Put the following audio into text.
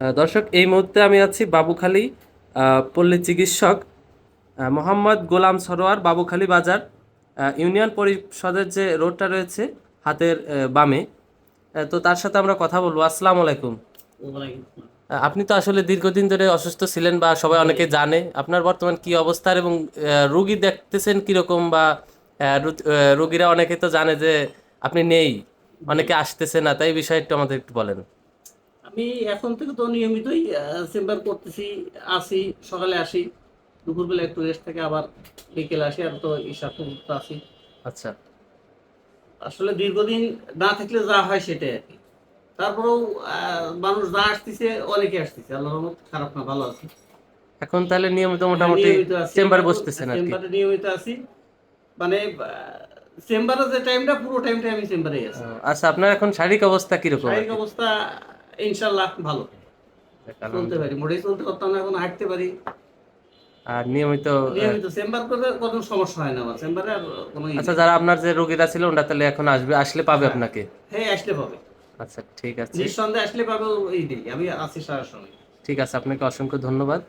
দর্শক, এই মুহূর্তে আমি আছি বাবুখালী পল্লী চিকিৎসক মোহাম্মদ গোলাম সরোয়ার, বাবুখালী বাজার, ইউনিয়ন পরিষদের যে রোডটা রয়েছে হাতের বামে। তো তার সাথে আমরা কথা বলবো। আসসালামু আলাইকুম। আপনি তো আসলে দীর্ঘদিন ধরে অসুস্থ ছিলেন বা সবাই অনেকে জানে আপনার বর্তমান কি অবস্থার, এবং রোগী দেখতেছেন কিরকম, বা রোগীরা অনেকে তো জানে যে আপনি নেই, অনেকে আসতেছে না, তাই এই বিষয়ে একটু আমাদের একটু বলেন। আমি এখন থেকে তো নিয়মিতই চেম্বার করতেছি। আসি, সকালে আসি, দুপুরবেলা একটু রেস্ট থেকে আবার বিকেলে আসি, আর তো ঈশা পর্যন্ত আসি। আচ্ছা, আসলে দীর্ঘদিন না থাকলে যা হয় সেটাই আর কি। তারপরেও মানুষ যা আসতেছে, অনেকে আসতেছে, আল্লাহর রহমত, খারাপ না, ভালো আছে। এখন তাহলে নিয়মিত হ্যাঁ, মোটামুটি নিয়মিত আছি আমি চেম্বারে এখন। বসতেছেন আর কি। চেম্বারে নিয়মিত আছি, মানে চেম্বারে যে টাইমটা, পুরো টাইমটা আমি চেম্বারেই আছি। আচ্ছা, আপনার এখন শারীরিক অবস্থা কিরকম আর শারীরিক কি? অবস্থা ইনশাল্লাহ ভালো, চলতে পারি, আলহামদুলিল্লাহ। মোটেই চলতে পারতাম না, এখন হাঁটতে পারি। আর নিয়মিত নিয়মিত চেম্বার করে কোনো সমস্যা হয় না আমার চেম্বারে, আর কোনো ই আচ্ছা, নেই। যারা আপনার যে রোগীরা ছিল ওরা তাহলে এখন আসবে, আসলে পাবে হ্যাঁ, আপনাকে? হ্যাঁ, আসলে পাবে, আচ্ছা, ঠিক আছে। নিঃসন্দেহে আসলে পাবে। এই দিই আমি আছি সারা সময়। ঠিক আছে, আপনাকে অসংখ্য ধন্যবাদ।